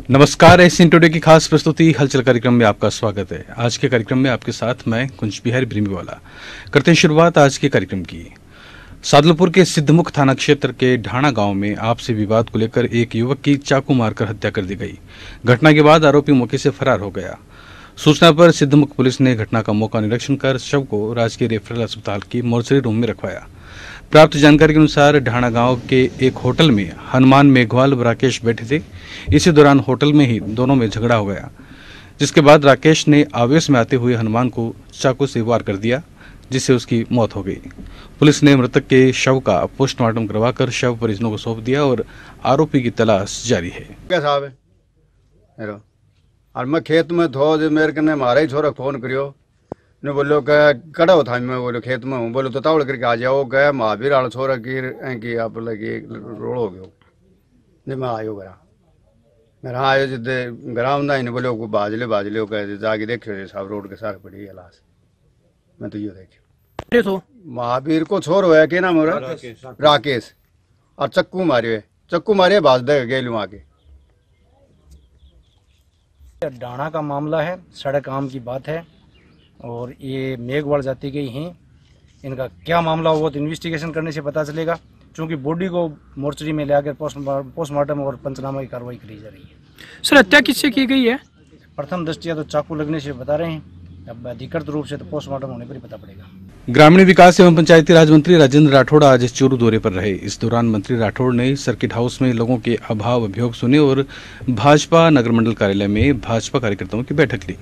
नमस्कार, Asian today की खास प्रस्तुति हलचल कार्यक्रम में आपका स्वागत है। आज के कार्यक्रम में आपके साथ मैं कुंज बिहारी ब्रिमीवाला। करते हैं शुरुआत आज के कार्यक्रम की। सादुलपुर के सिद्धमुख थाना क्षेत्र के ढाणा गांव में आपसी विवाद को लेकर एक युवक की चाकू मारकर हत्या कर दी गई। घटना के बाद आरोपी मौके से फरार हो गया। सूचना पर सिद्धमुख पुलिस ने घटना का मौका निरीक्षण कर शव को राजकीय रेफरल अस्पताल की मोर्चरी रूम में रखवाया। प्राप्त जानकारी के अनुसार ढाणा गांव के एक होटल में हनुमान मेघवाल व राकेश बैठे थे। इसी दौरान होटल में ही दोनों में झगड़ा हो गया, जिसके बाद राकेश ने आवेश में आते हुए हनुमान को चाकू से वार कर दिया, जिससे उसकी मौत हो गई। पुलिस ने मृतक के शव का पोस्टमार्टम करवाकर शव परिजनों को सौंप दिया और आरोपी की तलाश जारी है। क्या साहब है और मैं खेत में थो मेरे कने मारा ही छोरा फोन करियो ने बोलो कड़ा था। मैं बोलो खेत में हूँ, बोलो तो तावड़ करके आ जाओ। गया महावीर आला छोरा की आप लगे रोड़ हो गयो ने मैं आयो घरा मेरा आयो जिदे घरा ही बोलो बाजले कह जाके देखियो साहब रोड के सारे पड़ी है लाश। मैं तो ये देखियो महावीर को छोर होया के नाम राकेश और चक्कू मारे बाज दे गेलू आके। ढाणा का मामला है, सड़क आम की बात है और ये मेघवाल जाति के ही हैं। इनका क्या मामला हुआ तो इन्वेस्टिगेशन करने से पता चलेगा, क्योंकि बॉडी को मोर्चरी में ले आकर पोस्टमार्टम और पंचनामा की कार्रवाई करी जा रही है। सर, हत्या किससे की गई है? प्रथम दृष्टिया तो चाकू लगने से बता रहे हैं, अब अधिकृत रूप से तो पोस्टमार्टम होने पर ही पता पड़ेगा। ग्रामीण विकास एवं पंचायती राज मंत्री राजेंद्र राठौड़ आज चूरू दौरे पर रहे। इस दौरान मंत्री राठौड़ ने सर्किट हाउस में लोगों के अभाव अभियोग सुने और भाजपा नगर मंडल कार्यालय में भाजपा कार्यकर्ताओं की बैठक ली।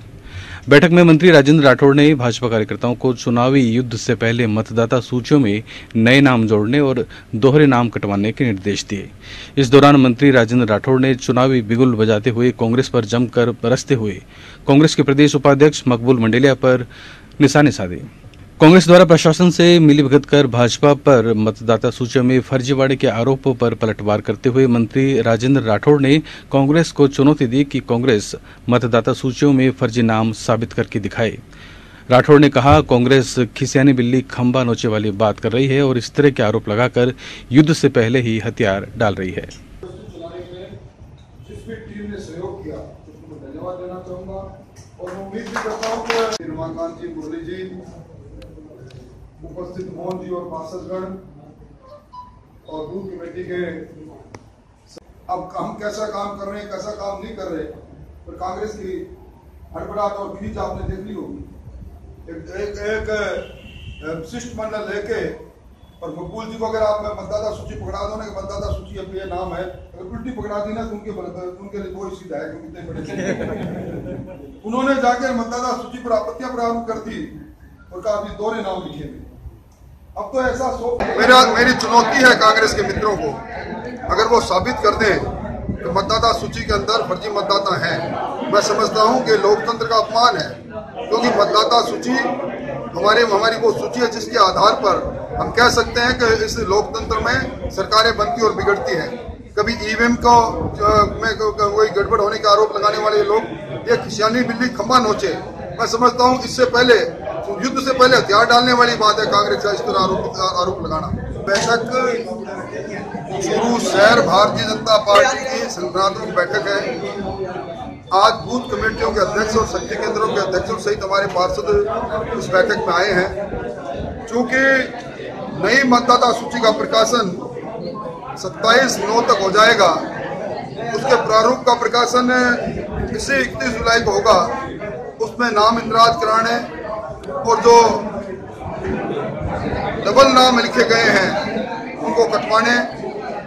बैठक में मंत्री राजेंद्र राठौड़ ने भाजपा कार्यकर्ताओं को चुनावी युद्ध से पहले मतदाता सूचियों में नए नाम जोड़ने और दोहरे नाम कटवाने के निर्देश दिए। इस दौरान मंत्री राजेंद्र राठौड़ ने चुनावी बिगुल बजाते हुए कांग्रेस पर जमकर बरसते हुए कांग्रेस के प्रदेश उपाध्यक्ष मकबूल मंडेलिया पर निशाने साधे। कांग्रेस द्वारा प्रशासन से मिलीभगत कर भाजपा पर मतदाता सूचियों में फर्जीवाड़े के आरोपों पर पलटवार करते हुए मंत्री राजेंद्र राठौड़ ने कांग्रेस को चुनौती दी कि कांग्रेस मतदाता सूचियों में फर्जी नाम साबित करके दिखाए। राठौड़ ने कहा, कांग्रेस खिसियानी बिल्ली खंबा नोचे वाली बात कर रही है और इस तरह के आरोप लगाकर युद्ध से पहले ही हथियार डाल रही है। उपस्थित मोहन जी और पार्षदगण और बूथ कमेटी के अब हम कैसा काम कर रहे हैं कैसा काम नहीं कर रहे, पर कांग्रेस की हड़बड़ाहट और खींच आपने देख ली होगी। एक शिष्टमंडल लेके और मकबूल जी को अगर आप मतदाता सूची पकड़ा दो ना कि मतदाता सूची अब ये नाम है, अगर उल्टी पकड़ा दी ना तो उनके लिए कोई सीधा है कितने बड़े उन्होंने जाकर मतदाता सूची पर आपत्तियां प्रारंभ कर दी और कहा अभी दोहरे नाम लिखे। अब तो ऐसा मेरी चुनौती है कांग्रेस के मित्रों को, अगर वो साबित कर दें कि मतदाता सूची के अंदर फर्जी मतदाता हैं, मैं समझता हूं कि लोकतंत्र का अपमान है, क्योंकि मतदाता सूची हमारी वो सूची है जिसके आधार पर हम कह सकते हैं कि इस लोकतंत्र में सरकारें बनती और बिगड़ती हैं। कभी ईवीएम को में कोई गड़बड़ होने का आरोप लगाने वाले लोग ये खिसियानी बिल्ली खंबा नोचे, मैं समझता हूं इससे पहले युद्ध से पहले हथियार डालने वाली बात है कांग्रेस का इस तरह आरोप लगाना। बैठक चूरू शहर भारतीय जनता पार्टी की संगठनात्मक बैठक है। आज बूथ कमेटियों के अध्यक्ष और शक्ति केंद्रों के अध्यक्षों सहित हमारे पार्षद इस बैठक में आए हैं। चूंकि नई मतदाता सूची का प्रकाशन 27/9 तक हो जाएगा, उसके प्रारूप का प्रकाशन इसी 31 जुलाई को होगा। उसमें नाम इंदराज कराने और जो डबल नाम लिखे गए हैं उनको कटवाने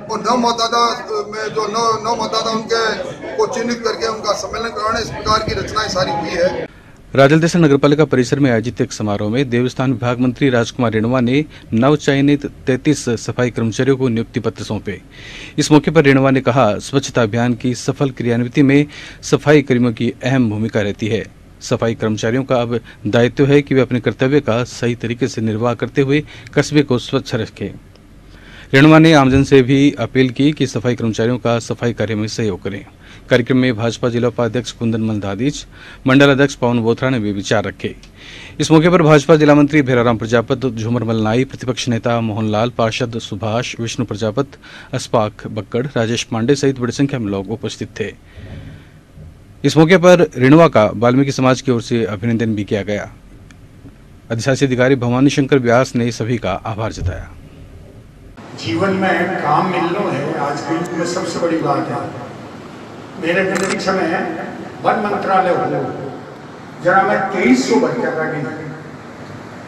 और नव मतदाता में जो नव मतदाता उनके को चिन्हित करके उनका सम्मेलन कराने, इस प्रकार की रचनाएं सारी हुई है। राजलदेशा नगरपालिका परिसर में आयोजित एक समारोह में देवस्थान विभाग मंत्री राजकुमार रेणुवा ने नवचयनित 33 सफाई कर्मचारियों को नियुक्ति पत्र सौंपे। इस मौके पर रेणुवा ने कहा, स्वच्छता अभियान की सफल क्रियान्विति में सफाई कर्मियों की अहम भूमिका रहती है। सफाई कर्मचारियों का अब दायित्व है कि वे अपने कर्तव्य का सही तरीके से निर्वाह करते हुए कस्बे को स्वच्छ रखें। रेणुवा ने आमजन से भी अपील की कि सफाई कर्मचारियों का सफाई कार्य में सहयोग करें। कार्यक्रम में भाजपा जिला उपाध्यक्ष कुंदन मल दादीच, मंडल अध्यक्ष पवन बोथरा ने भी विचार रखे। इस मौके पर भाजपा जिला मंत्री भेराराम प्रजापत, झूमरमल नाई, प्रतिपक्ष नेता मोहनलाल, पार्षद सुभाष, विष्णु प्रजापत, अस्पाक बक्कड़, राजेश पांडे सहित बड़ी संख्या में लोग उपस्थित थे। इस मौके पर रिणवा का वाल्मीकि समाज की ओर से अभिनंदन भी किया गया। अधिशासी अधिकारी भवानी शंकर व्यास ने सभी का आभार जताया। जीवन में काम मिलना है आज के युग में सबसे बड़ी बात है। मेरे निर्देश में वन मंत्रालय हो जरा मैं 2300 भर्तियां करनी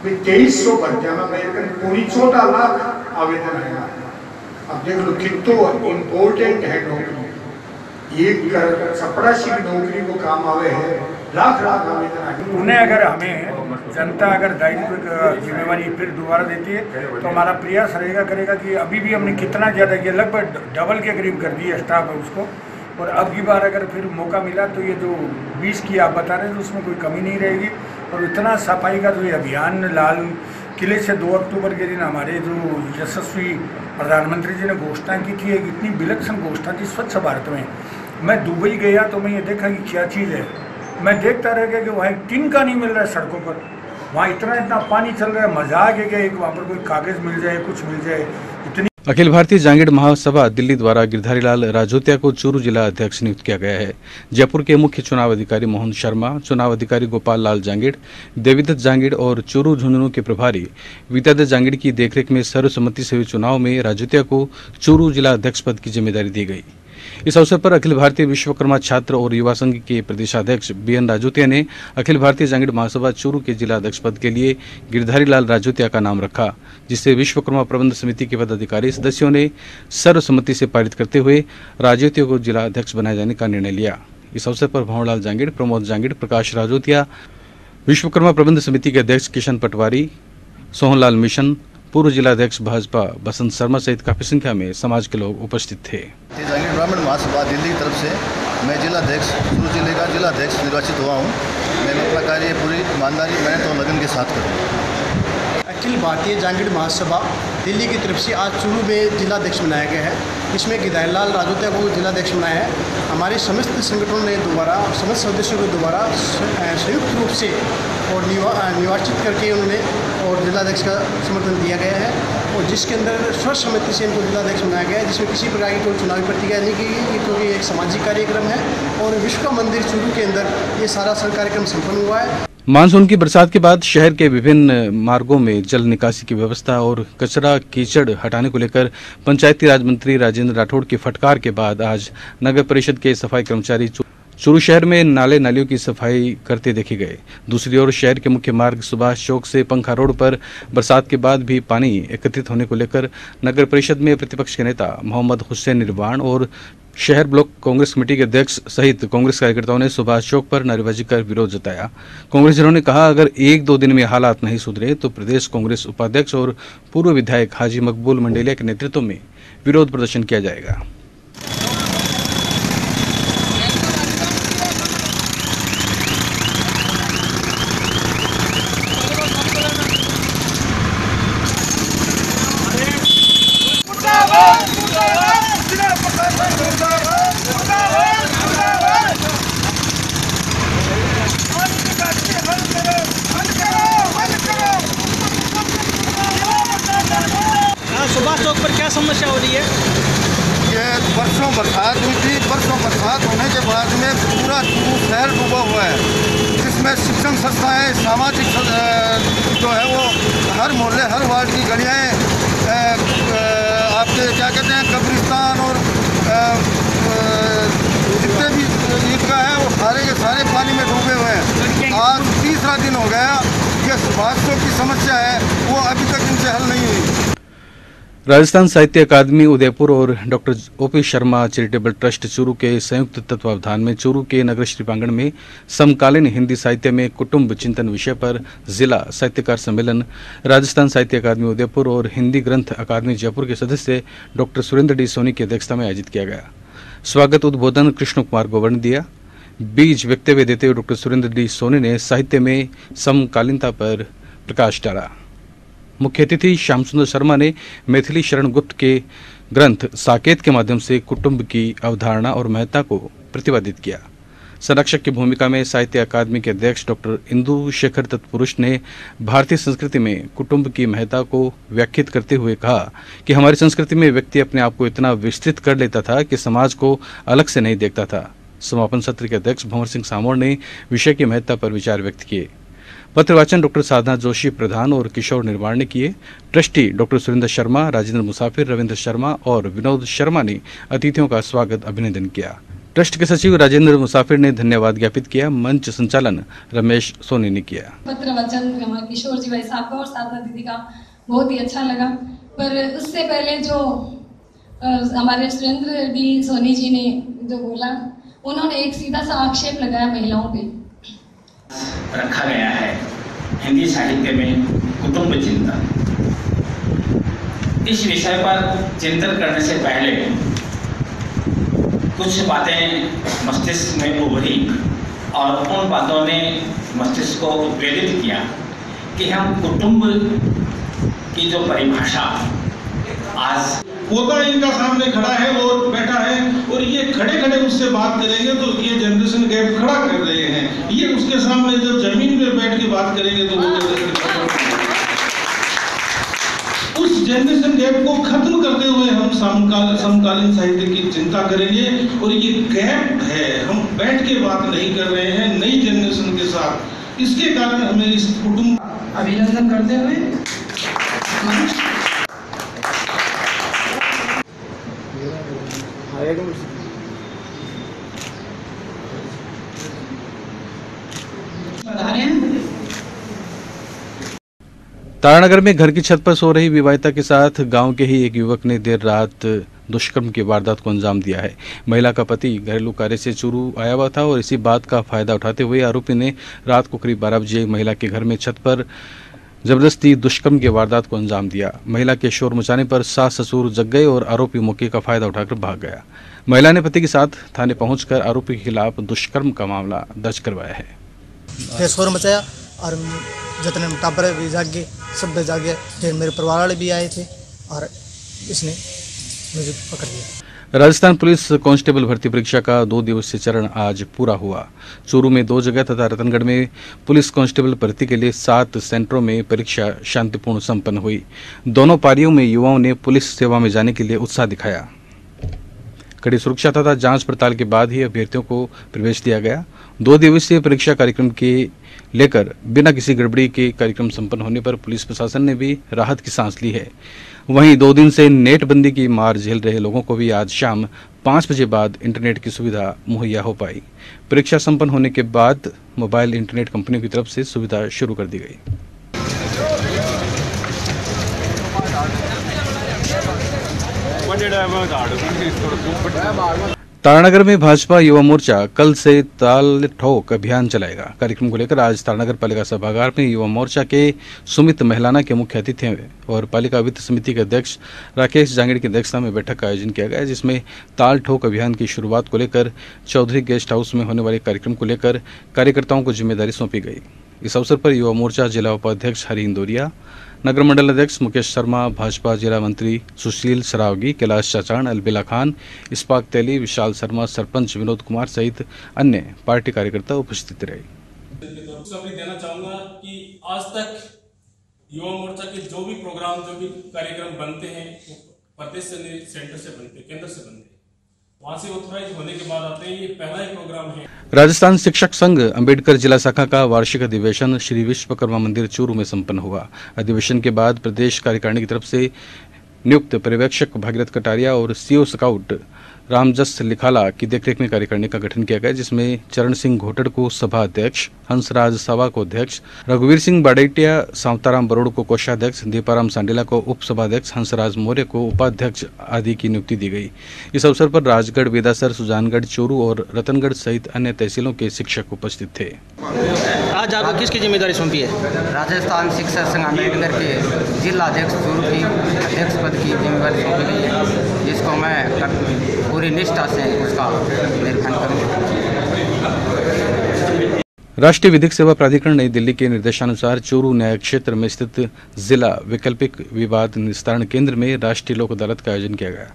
2300 भर्तियां में मेरे पूरी 14 लाख आवेदन है। अब देख लो कितना इम्पोर्टेंट है नौकरी, एक चपरासी की नौकरी को काम आवे है, लाख लाख आवेदन है। उन्हें अगर हमें जनता अगर दायित्व जिम्मेवारी फिर दोबारा देती है तो हमारा प्रयास रहेगा करेगा कि अभी भी हमने कितना ज़्यादा किया, लगभग डबल के करीब कर दिया स्टाफ है उसको, और अब की बार अगर फिर मौका मिला तो ये जो 20 की आप बता रहे हैं तो उसमें कोई कमी नहीं रहेगी। और इतना सफाई का जो ये अभियान लाल किले से 2 अक्टूबर के दिन हमारे जो यशस्वी प्रधानमंत्री जी ने घोषणा की थी, एक इतनी विलक्षण घोषणा थी स्वच्छ भारत में। मैं दुबई गया तो मैं ये देखा कि क्या चीज़ है, मैं देखता रह गया कि वहाँ एक टिन का नहीं मिल रहा है सड़कों पर, वहाँ इतना पानी चल रहा है, मजाक है कि एक वहाँ पर कोई कागज़ मिल जाए कुछ मिल जाए इतनी। अखिल भारतीय जांगीड़ महासभा दिल्ली द्वारा गिरधारी लाल राजोतिया को चूरू जिला अध्यक्ष नियुक्त किया गया है। जयपुर के मुख्य चुनाव अधिकारी मोहन शर्मा, चुनाव अधिकारी गोपाल लाल जांगीड़, देवीदत्त जांगीड़ और चूरू झुंझुनू के प्रभारी विद्यादत्त जांगीड़ की देखरेख में सर्वसम्मति से हुए चुनाव में राजोतिया को चूरू जिला अध्यक्ष पद की जिम्मेदारी दी गई। इस अवसर पर अखिल भारतीय विश्वकर्मा छात्र और युवा संघ के प्रदेशाध्यक्ष बीएन राजोतिया ने अखिल भारतीय जांगीड़ महासभा चूरू के जिला अध्यक्ष पद के लिए गिरधारी लाल राजोतिया का नाम रखा, जिसे विश्वकर्मा प्रबंध समिति के पदाधिकारी सदस्यों ने सर्वसम्मति से पारित करते हुए राजोतिया को जिला अध्यक्ष बनाए जाने का निर्णय लिया। इस अवसर पर भंवरलाल जांगीड़, प्रमोद जांगीड़, प्रकाश राजोतिया, विश्वकर्मा प्रबंध समिति के अध्यक्ष किशन पटवारी, सोहनलाल मिशन, पूर्व जिला अध्यक्ष भाजपा बसंत शर्मा सहित काफी संख्या में समाज के लोग उपस्थित थे। जांगीड़ ब्राह्मण महासभा दिल्ली की तरफ से मैं जिला अध्यक्ष चूरू जिले का जिला अध्यक्ष निर्वाचित हुआ हूँ। मैंने अपना कार्य पूरी ईमानदारी मेहनत और लगन के साथ करूँ। अखिल भारतीय जांगीड़ महासभा दिल्ली की तरफ से आज चूरू में जिला अध्यक्ष बनाया गया है। इसमें गिरधारी लाल राजोतिया को जिला अध्यक्ष बनाया है। हमारे समस्त संगठनों ने दोबारा समस्त सदस्यों को दोबारा संयुक्त रूप से और निर्वाचित करके उन्होंने और जिलाध्यक्ष का समर्थन दिया गया है, और जिसके अंदर सर्वसम्मति से इनको जिलाध्यक्ष बनाया गया है, जिसमें किसी प्रकार की कोई चुनावी प्रतिक्रिया नहीं की गई, क्योंकि एक सामाजिक कार्यक्रम है और विश्व मंदिर चूरू के अंदर ये सारा कार्यक्रम संपन्न हुआ है। मानसून की बरसात के बाद शहर के विभिन्न मार्गों में जल निकासी की व्यवस्था और कचरा कीचड़ हटाने को लेकर पंचायती राज मंत्री राजेंद्र राठौड़ की फटकार के बाद आज नगर परिषद के सफाई कर्मचारी चूरू शहर में नाले नालियों की सफाई करते देखे गए। दूसरी ओर शहर के मुख्य मार्ग सुभाष चौक से पंखा रोड पर बरसात के बाद भी पानी एकत्रित होने को लेकर नगर परिषद में प्रतिपक्ष के नेता मोहम्मद हुसैन निर्वाण और शहर ब्लॉक कांग्रेस कमेटी के अध्यक्ष सहित कांग्रेस कार्यकर्ताओं ने सुभाष चौक पर नारेबाजी कर विरोध जताया। कांग्रेसियों ने कहा, अगर 1-2 दिन में हालात नहीं सुधरे तो प्रदेश कांग्रेस उपाध्यक्ष और पूर्व विधायक हाजी मकबूल मंडेलिया के नेतृत्व में विरोध प्रदर्शन किया जाएगा। सुभाष चौक पर क्या समस्या हो रही है? ये बरसों बरसात हुई थी, बरसों बरसात होने के बाद में पूरा चूरू शहर डूबा हुआ है, जिसमें शिक्षण संस्थाएँ, सामाजिक जो है वो हर मोहल्ले हर वार्ड की गलियाँ, आपके क्या कहते हैं कब्रिस्तान और जितने भी ईदगाह है वो सारे के सारे पानी में डूबे हुए हैं। आज तीसरा दिन हो गया, ये सुभाष चौक की समस्या है वो अभी तक इनसे हल नहीं हुई। राजस्थान साहित्य अकादमी उदयपुर और doctor OP Sharma charitable trust Churu के संयुक्त तत्वावधान में चूरू के नगर श्री प्रांगण में समकालीन हिंदी साहित्य में कुटुंब चिंतन विषय पर जिला साहित्यकार सम्मेलन राजस्थान साहित्य अकादमी उदयपुर और हिंदी ग्रंथ अकादमी जयपुर के सदस्य डॉक्टर सुरेंद्र डी सोनी की अध्यक्षता में आयोजित किया गया। स्वागत उद्बोधन कृष्ण कुमार गोवर ने दिया। बीज वक्तव्य देते हुए डॉक्टर सुरेंद्र डी सोनी ने साहित्य में समकालीनता पर प्रकाश डाला। मुख्य अतिथि श्याम सुंदर शर्मा ने मैथिली शरण गुप्त के ग्रंथ साकेत के माध्यम से कुटुंब की अवधारणा और महत्ता को प्रतिपादित किया। संरक्षक की भूमिका में साहित्य अकादमी के अध्यक्ष डॉक्टर इंदु शेखर तत्पुरुष ने भारतीय संस्कृति में कुटुंब की महत्ता को व्याख्यात करते हुए कहा कि हमारी संस्कृति में व्यक्ति अपने आप को इतना विस्तृत कर लेता था कि समाज को अलग से नहीं देखता था। समापन सत्र के अध्यक्ष भंवर सिंह सामोर ने विषय की महत्ता पर विचार व्यक्त किए। पत्रवाचन डॉक्टर साधना जोशी प्रधान और किशोर निर्वाण ने किए। ट्रस्टी डॉक्टर सुरेंद्र शर्मा, राजेंद्र मुसाफिर, रविंद्र शर्मा और विनोद शर्मा ने अतिथियों का स्वागत अभिनंदन किया। ट्रस्ट के सचिव राजेंद्र मुसाफिर ने धन्यवाद ज्ञापित किया। मंच संचालन रमेश सोनी ने किया। पत्रवाचन किशोर जी भाई साहब का और साधना दीदी का बहुत ही अच्छा लगा, पर उससे पहले जो हमारे सुरेंद्र डी सोनी जी ने जो बोला, उन्होंने एक सीधा सा आक्षेप लगाया महिलाओं पे रखा गया है हिंदी साहित्य में कुटुंब चिंतन। इस विषय पर चिंतन करने से पहले कुछ बातें मस्तिष्क में उभरी और उन बातों ने मस्तिष्क को प्रेरित किया कि हम कुटुंब की जो परिभाषा आज पोता इनका सामने खड़ा है और बैठा है और ये खड़े खड़े उससे बात करेंगे तो ये जनरेशन गैप खड़ा कर रहे हैं। ये उसके सामने जब जमीन पे बैठ के बात करेंगे तो वो उस जनरेशन गैप को खत्म करते हुए हम समकालीन साहित्य की चिंता करेंगे। और ये गैप है, हम बैठ के बात नहीं कर रहे हैं नई जनरेशन के साथ। इसके कारण हमें इस कुटुंब अभिनंदन करते हुए तारानगर में घर की छत पर सो रही विवाहिता के साथ गांव के ही एक युवक ने देर रात दुष्कर्म की वारदात को अंजाम दिया है। महिला का पति घरेलू कार्य से चूरू आया हुआ था और इसी बात का फायदा उठाते हुए आरोपी ने रात को करीब 12 बजे महिला के घर में छत पर जबरदस्ती दुष्कर्म की वारदात को अंजाम दिया। महिला के शोर मचाने पर सास ससुर जग गए और आरोपी मौके का फायदा उठाकर भाग गया। महिला ने पति के साथ थाने पहुंचकर आरोपी के खिलाफ दुष्कर्म का मामला दर्ज करवाया है। फिर शोर मचाया और जितने टाबर भी जागे, सब जागे, फिर मेरे परिवार वाले भी आए थे और इसने मुझे पकड़ लिया। राजस्थान पुलिस कांस्टेबल भर्ती परीक्षा का 2 दिवसीय चरण आज पूरा हुआ। चूरू में 2 जगह तथा रतनगढ़ में पुलिस कांस्टेबल भर्ती के लिए 7 सेंटरों में परीक्षा शांतिपूर्ण संपन्न हुई। दोनों पारियों में युवाओं ने पुलिस सेवा में जाने के लिए उत्साह दिखाया। कड़ी सुरक्षा तथा जांच पड़ताल के बाद ही अभ्यर्थियों को प्रवेश दिया गया। 2 दिवसीय परीक्षा कार्यक्रम के लेकर बिना किसी गड़बड़ी के कार्यक्रम संपन्न होने पर पुलिस प्रशासन ने भी राहत की सांस ली है। वहीं 2 दिन से नेट बंदी की मार झेल रहे लोगों को भी आज शाम 5 बजे बाद इंटरनेट की सुविधा मुहैया हो पाई। परीक्षा संपन्न होने के बाद मोबाइल इंटरनेट कंपनियों की तरफ से सुविधा शुरू कर दी गई। तारानगर में भाजपा युवा मोर्चा कल से ताल ठोक अभियान चलाएगा। कार्यक्रम को लेकर आज तारानगर पालिका सभागार में युवा मोर्चा के सुमित महलाना के मुख्य अतिथि और पालिका वित्त समिति के अध्यक्ष राकेश जांगीड़ की अध्यक्षता में बैठक का आयोजन किया गया, जिसमें ताल ठोक अभियान की शुरुआत को लेकर चौधरी गेस्ट हाउस में होने वाले कार्यक्रम को लेकर कार्यकर्ताओं को जिम्मेदारी सौंपी गई। इस अवसर पर युवा मोर्चा जिला उपाध्यक्ष हरि इंदौरिया, नगर मंडल अध्यक्ष मुकेश शर्मा, भाजपा जिला मंत्री सुशील सरावगी, कैलाश चाचान, अलबेला खान, इस्पाक तेली, विशाल शर्मा, सरपंच विनोद कुमार सहित अन्य पार्टी कार्यकर्ता उपस्थित रहे। देना चाहूंगा कि आज तक युवा मोर्चा के जो भी प्रोग्राम, जो भी कार्यक्रम बनते हैं प्रदेश से, सेंटर से बनते, केंद्र से बनते, वहां से ऑथराइज होने के बाद आते हैं। ये पहला ही प्रोग्राम है। राजस्थान शिक्षक संघ अंबेडकर जिला शाखा का वार्षिक अधिवेशन श्री विश्वकर्मा मंदिर चूरू में संपन्न हुआ। अधिवेशन के बाद प्रदेश कार्यकारिणी की तरफ से नियुक्त पर्यवेक्षक भागीरथ कटारिया और सीओ स्काउट रामजस लिखाला की देखरेख में कार्यकारिणी का गठन किया गया, जिसमें चरण सिंह घोटड़ को सभा अध्यक्ष, हंसराज सावा को अध्यक्ष, रघुवीर सिंह बाडेटिया, सावताराम बरोड़ को कोषाध्यक्ष, दीपाराम सांडेला को उपसभाध्यक्ष, हंसराज मौर्य को उपाध्यक्ष आदि की नियुक्ति दी गई। इस अवसर पर राजगढ़, बेदासर, सुजानगढ़, चूरू और रतनगढ़ सहित अन्य तहसीलों के शिक्षक उपस्थित थे। आज आपको किसकी जिम्मेदारी सौंपी है? राजस्थान शिक्षक संघ अम्बेडकर के जिला अध्यक्ष चूरू की अध्यक्ष पद की जिम्मेदारी सौंपी गई है, जिसको मैं पूरी निष्ठा से उसका निर्वहन करूँगा। राष्ट्रीय विधिक सेवा प्राधिकरण नई दिल्ली के निर्देशानुसार चूरू न्याय क्षेत्र में स्थित जिला वैकल्पिक विवाद निस्तारण केंद्र में राष्ट्रीय लोक अदालत का आयोजन किया गया।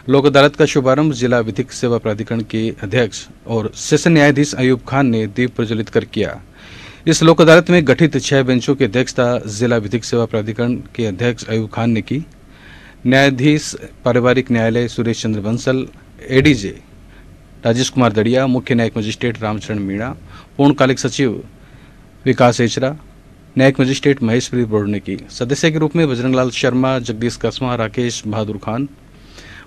लोक अदालत का शुभारंभ जिला विधिक सेवा प्राधिकरण के अध्यक्ष और सेशन न्यायाधीश अयूब खान ने दीप प्रज्वलित कर किया। इस लोक अदालत में गठित 6 बेंचों की अध्यक्षता जिला विधिक सेवा प्राधिकरण के अध्यक्ष अयूब खान ने की। न्यायाधीश पारिवारिक न्यायालय सुरेश चंद्र बंसल, एडीजे राजेश कुमार दड़िया, मुख्य न्यायिक मजिस्ट्रेट रामचरण मीणा, पूर्णकालिक सचिव विकास एचरा, न्यायिक मजिस्ट्रेट महेश प्रीत बोर्डने की। सदस्य के रूप में बजरंगलाल शर्मा, जगदीश कसमा, राकेश बहादुर खान,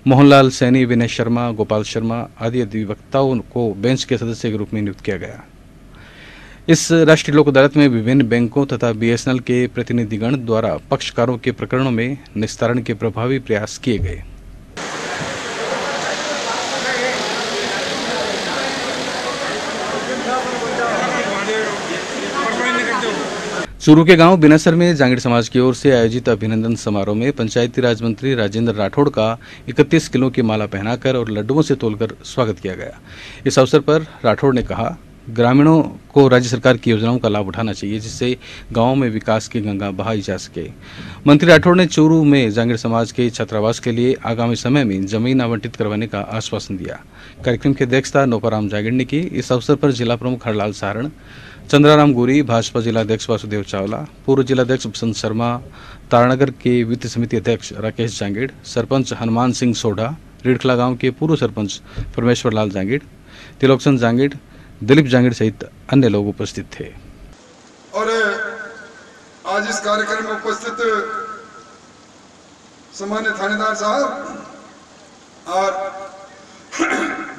मोहनलाल सैनी, विनय शर्मा, गोपाल शर्मा आदि अधिवक्ताओं को बेंच के सदस्य के रूप में नियुक्त किया गया। इस राष्ट्रीय लोक अदालत में विभिन्न बैंकों तथा बीएसएनएल के प्रतिनिधिगण द्वारा पक्षकारों के प्रकरणों में निस्तारण के प्रभावी प्रयास किए गए। चूरू के गांव बिनासर में जांगीड़ समाज की ओर से आयोजित अभिनंदन समारोह में पंचायती राज मंत्री राजेंद्र राठौड़ का 31 किलो की माला पहनाकर और लड्डुओं से तोलकर स्वागत किया गया। इस अवसर पर राठौड़ ने कहा, ग्रामीणों को राज्य सरकार की योजनाओं का लाभ उठाना चाहिए, जिससे गांवों में विकास की गंगा बहाई जा सके। मंत्री राठौड़ ने चूरू में जांगीड़ समाज के छात्रावास के लिए आगामी समय में जमीन आवंटित करवाने का आश्वासन दिया। कार्यक्रम की अध्यक्षता नोपाराम जागीड़ ने की। इस अवसर पर जिला प्रमुख हरलाल सारण, चंद्राराम गोरी, भाजपा जिलाध्यक्ष वासुदेव चावला, पूर्व जिलाध्यक्ष बसंत शर्मा, तारानगर के वित्त समिति अध्यक्ष राकेश जांगीड़, सरपंच हनुमान सिंह सोढ़ा, रिड़खला गांव के पूर्व सरपंच परमेश्वर लाल जांगीड़, तिलोकचंद जांगीड़, दिलीप जांगीड़ सहित अन्य लोग उपस्थित थे। और आज इस कार्यक्रम में उपस्थित सामान्य थानेदार साहब और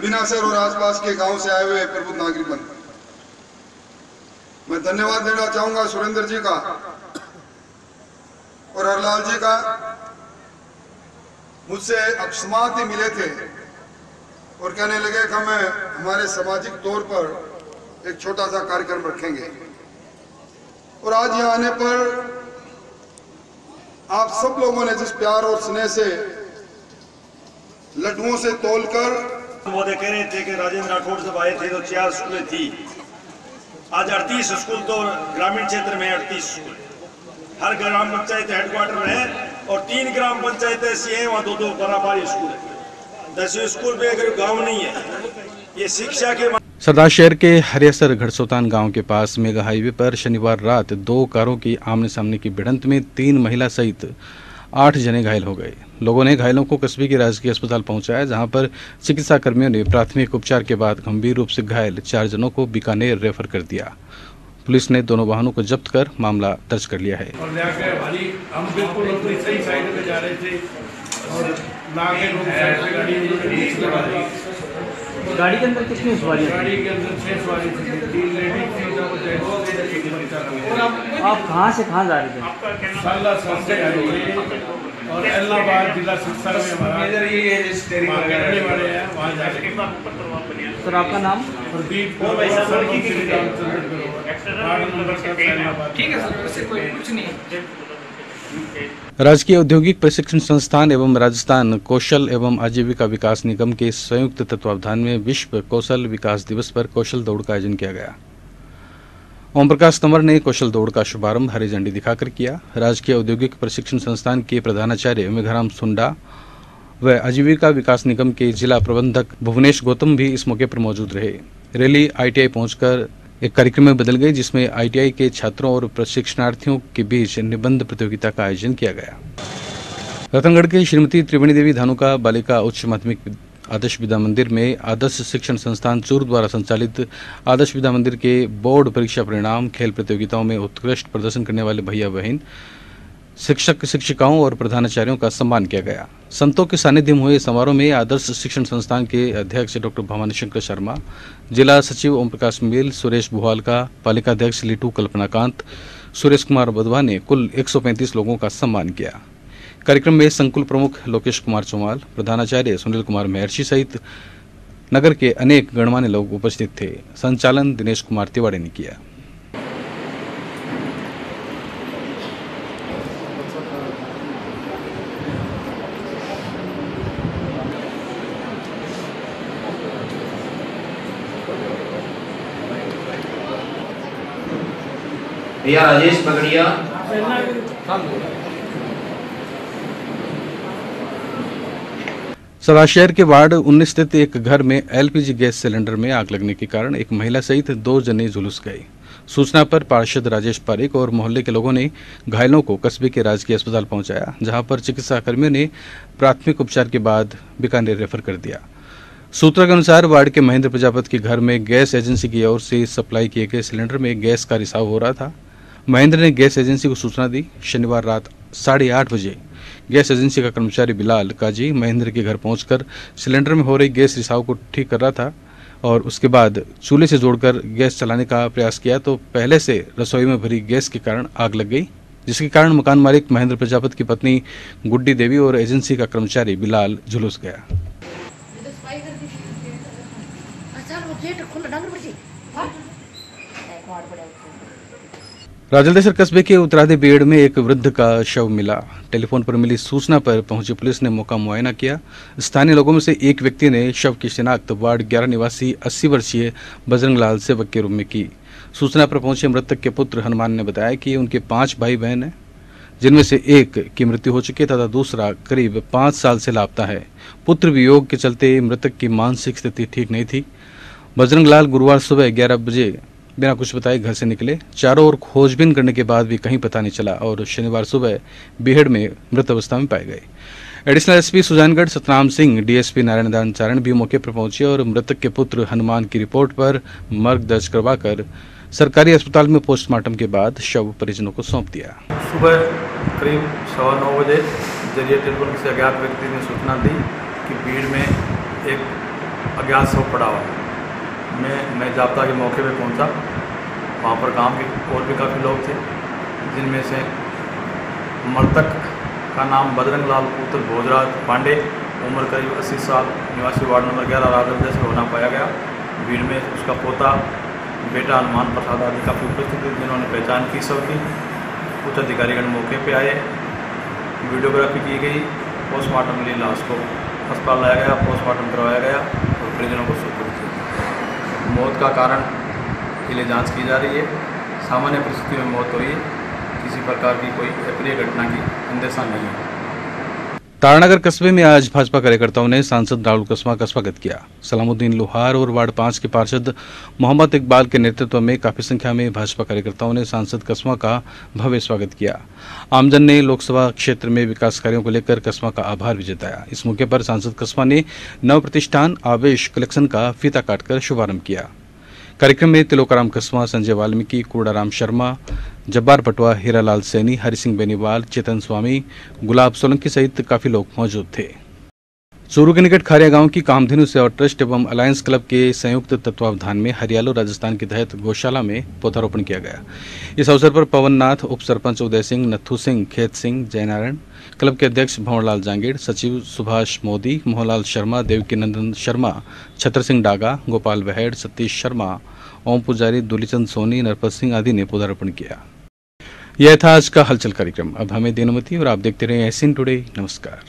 बिनासर और आसपास के गांव से आए हुए प्रबुद्ध नागरिक, मैं धन्यवाद देना चाहूंगा सुरेंद्र जी का और हरलाल जी का। मुझसे अकस्मात ही मिले थे और कहने लगे कि हम हमारे सामाजिक तौर पर एक छोटा सा कार्यक्रम रखेंगे। और आज यहाँ आने पर आप सब लोगों ने जिस प्यार और स्नेह से लड्डुओं से तोलकर, मोदी कह रहे थे कि राजेंद्र राठौड़ जब आए थे तो 4 स्कूलें थी, आज 38 स्कूल, तो ग्रामीण क्षेत्र में 38 स्कूल, हर ग्राम पंचायत हेडक्वार्टर में है और 3 ग्राम पंचायत ऐसी है वहाँ 2-2 बराबर स्कूल है। 10 स्कूल पे अगर गांव नहीं है, ये शिक्षा के। सरदार शहर के हरियासर घड़सोतान गांव के पास मेगा हाईवे पर शनिवार रात 2 कारों की आमने सामने की भिड़ंत में 3 महिला सहित 8 जने घायल हो गए। लोगों ने घायलों को कस्बे के राजकीय अस्पताल पहुंचाया, जहां पर चिकित्सा कर्मियों ने प्राथमिक उपचार के बाद गंभीर रूप से घायल 4 जनों को बीकानेर रेफर कर दिया। पुलिस ने दोनों वाहनों को जब्त कर मामला दर्ज कर लिया है। और हम बिल्कुल अपनी सही साइड पे जा रहे थे और गाड़ी के अंदर कितनी सवारी? गाड़ी के अंदर 6 सवारी थी, 3 लेडीज थी, एक बच्चा था। आप कहाँ से कहाँ जा रहे थे? साला से आ रही है और इलाहाबाद जिला शिक्षा में हमारा रहने वाले हैं, वहाँ जा रहे हैं। सर आपका नाम? प्रदीप। ठीक है सर, उससे कोई कुछ नहीं। राजकीय औद्योगिक प्रशिक्षण संस्थान एवं राजस्थान कौशल एवं आजीविका विकास निगम के संयुक्त तत्वावधान में विश्व कौशल विकास दिवस पर कौशल दौड़ का आयोजन किया गया। ओम प्रकाश तंवर ने कौशल दौड़ का शुभारंभ हरी झंडी दिखाकर किया। राजकीय औद्योगिक प्रशिक्षण संस्थान के प्रधानाचार्य मेघराम सुंडा व आजीविका विकास निगम के जिला प्रबंधक भुवनेश गौतम भी इस मौके पर मौजूद रहे। रैली आईटीआई पहुंचकर एक कार्यक्रम में बदल गई, जिसमें आईटीआई के छात्रों और प्रशिक्षणार्थियों के बीच निबंध प्रतियोगिता का आयोजन किया गया। रतनगढ़ के श्रीमती त्रिवेणी देवी धानुका बालिका उच्च माध्यमिक आदर्श विद्या मंदिर में आदर्श शिक्षण संस्थान चूरू द्वारा संचालित आदर्श विद्या मंदिर के बोर्ड परीक्षा परिणाम, खेल प्रतियोगिताओं में उत्कृष्ट प्रदर्शन करने वाले भैया बहन, शिक्षक शिक्षिकाओं और प्रधानाचार्यों का सम्मान किया गया। संतों के सानिध्य में हुए समारोह में आदर्श शिक्षण संस्थान के अध्यक्ष डॉक्टर भवानी शंकर शर्मा, जिला सचिव ओम प्रकाश मिल, सुरेश बुहालका, पालिका अध्यक्ष लिटू कल्पनाकांत, सुरेश कुमार बधवा ने कुल 135 लोगों का सम्मान किया। कार्यक्रम में संकुल प्रमुख लोकेश कुमार चौमाल, प्रधानाचार्य सुनील कुमार महर्षि सहित नगर के अनेक गणमान्य लोग उपस्थित थे। संचालन दिनेश कुमार तिवाड़ी ने किया। भैया राजेश पगड़िया, सरदार शहर के वार्ड 19 स्थित एक घर में एलपीजी गैस सिलेंडर में आग लगने के कारण एक महिला सहित 2 जने झुलस गए। सूचना पर पार्षद राजेश पारिक और मोहल्ले के लोगों ने घायलों को कस्बे के राजकीय अस्पताल पहुंचाया, जहां पर चिकित्सा कर्मियों ने प्राथमिक उपचार के बाद बीकानेर रेफर कर दिया। सूत्रों के अनुसार वार्ड के महेंद्र प्रजापति के घर में गैस एजेंसी की ओर से सप्लाई किए गए सिलेंडर में गैस का रिसाव हो रहा था। महेंद्र ने गैस एजेंसी को सूचना दी। शनिवार रात 8:30 बजे गैस एजेंसी का कर्मचारी बिलाल काजी महेंद्र के घर पहुंचकर सिलेंडर में हो रही गैस रिसाव को ठीक कर रहा था और उसके बाद चूल्हे से जोड़कर गैस चलाने का प्रयास किया तो पहले से रसोई में भरी गैस के कारण आग लग गई, जिसके कारण मकान मालिक महेंद्र प्रजापति की पत्नी गुड्डी देवी और एजेंसी का कर्मचारी बिलाल झुलस गया। राजलदेसर कस्बे के उत्तराधी बेड़ में एक वृद्ध का शव मिला। टेलीफोन पर मिली सूचना पर पहुंची पुलिस ने मौका मुआयना किया। स्थानीय लोगों में से एक व्यक्ति ने शव की शिनाख्त वार्ड 11 निवासी 80 वर्षीय बजरंग लाल सेवक के रूप में की। सूचना पर पहुंचे मृतक के पुत्र हनुमान ने बताया कि उनके 5 भाई बहन हैं, जिनमें से एक की मृत्यु हो चुकी है तथा दूसरा करीब 5 साल से लापता है। पुत्र वियोग के चलते मृतक की मानसिक स्थिति ठीक नहीं थी। बजरंग लाल गुरुवार सुबह 11 बजे बिना कुछ बताए घर से निकले। चारों ओर खोजबीन करने के बाद भी कहीं पता नहीं चला और शनिवार सुबह बीहड़ में मृत अवस्था में पाए गए। Additional SP Sujangarh Satnam Singh, DSP Narayan दान चारण भी मौके पर पहुंचे और मृतक के पुत्र हनुमान की रिपोर्ट पर मर्ग दर्ज करवाकर सरकारी अस्पताल में पोस्टमार्टम के बाद शव परिजनों को सौंप दिया। सुबह करीब 9:15 बजे जरिए टेलीफोन से अज्ञात व्यक्ति ने सूचना दी कि भीड़ में एक अज्ञात शव पड़ा हुआ है। मैं जाब्ता के मौके पे पहुंचा। वहाँ पर गांव के और भी काफ़ी लोग थे, जिनमें से मृतक का नाम बजरंग लाल पुत्र भोजराज पांडे, उम्र करीब 80 साल, निवासी वार्ड नंबर 11 राजलदेसर से होना पाया गया। भीड़ में उसका पोता बेटा हनुमान प्रसाद आदि काफ़ी उपस्थित थे, जिन्होंने पहचान की सब की। उच्च अधिकारीगण मौके पे आए, वीडियोग्राफी की गई, पोस्टमार्टम लिए लाश को अस्पताल लाया गया, पोस्टमार्टम करवाया गया और परिजनों को सुपुर्द किया। मौत का कारण के लिए जांच की जा रही है। सामान्य परिस्थिति में मौत हुई है, किसी प्रकार की कोई अप्रिय घटना की अंदेशा नहीं है। तारानगर कस्बे में आज भाजपा कार्यकर्ताओं ने सांसद राहुल कस्मा का स्वागत किया। सलामुद्दीन लोहार और वार्ड 5 के पार्षद मोहम्मद इकबाल के नेतृत्व में काफी संख्या में भाजपा कार्यकर्ताओं ने सांसद कस्मा का भव्य स्वागत किया। आमजन ने लोकसभा क्षेत्र में विकास कार्यों को लेकर कस्मा का आभार भी जताया। इस मौके पर सांसद कस्मा ने नव प्रतिष्ठान आवेश कलेक्शन का फीता काटकर शुभारंभ किया। कार्यक्रम में तिलोकाराम कस्मा, संजय वाल्मीकि, कूड़ाराम शर्मा, जब्बार पटवा, हीरालाल सैनी, हरि सिंह बेनीवाल, चेतन स्वामी, गुलाब सोलंकी सहित काफी लोग मौजूद थे। चूरू के निकट खारिया गांव की कामधेनु सेवा ट्रस्ट एवं अलायंस क्लब के संयुक्त तत्वावधान में हरियालो राजस्थान के तहत गौशाला में पौधारोपण किया गया। इस अवसर पर पवन नाथ, उप सरपंच उदय सिंह, नत्थू सिंह, खेत सिंह, जयनारायण, क्लब के अध्यक्ष भंवरलाल जांगीड़, सचिव सुभाष मोदी, मोहनलाल शर्मा, देवकी नंदन शर्मा, छत्र सिंह डागा, गोपाल बहेड़, सतीश शर्मा, ओम पुजारी, दुलीचंद सोनी, नरपत सिंह आदि ने पौधारोपण किया। यह था आज का हलचल कार्यक्रम। अब हमें देनुमति और आप देखते रहे एसिन टुडे। नमस्कार।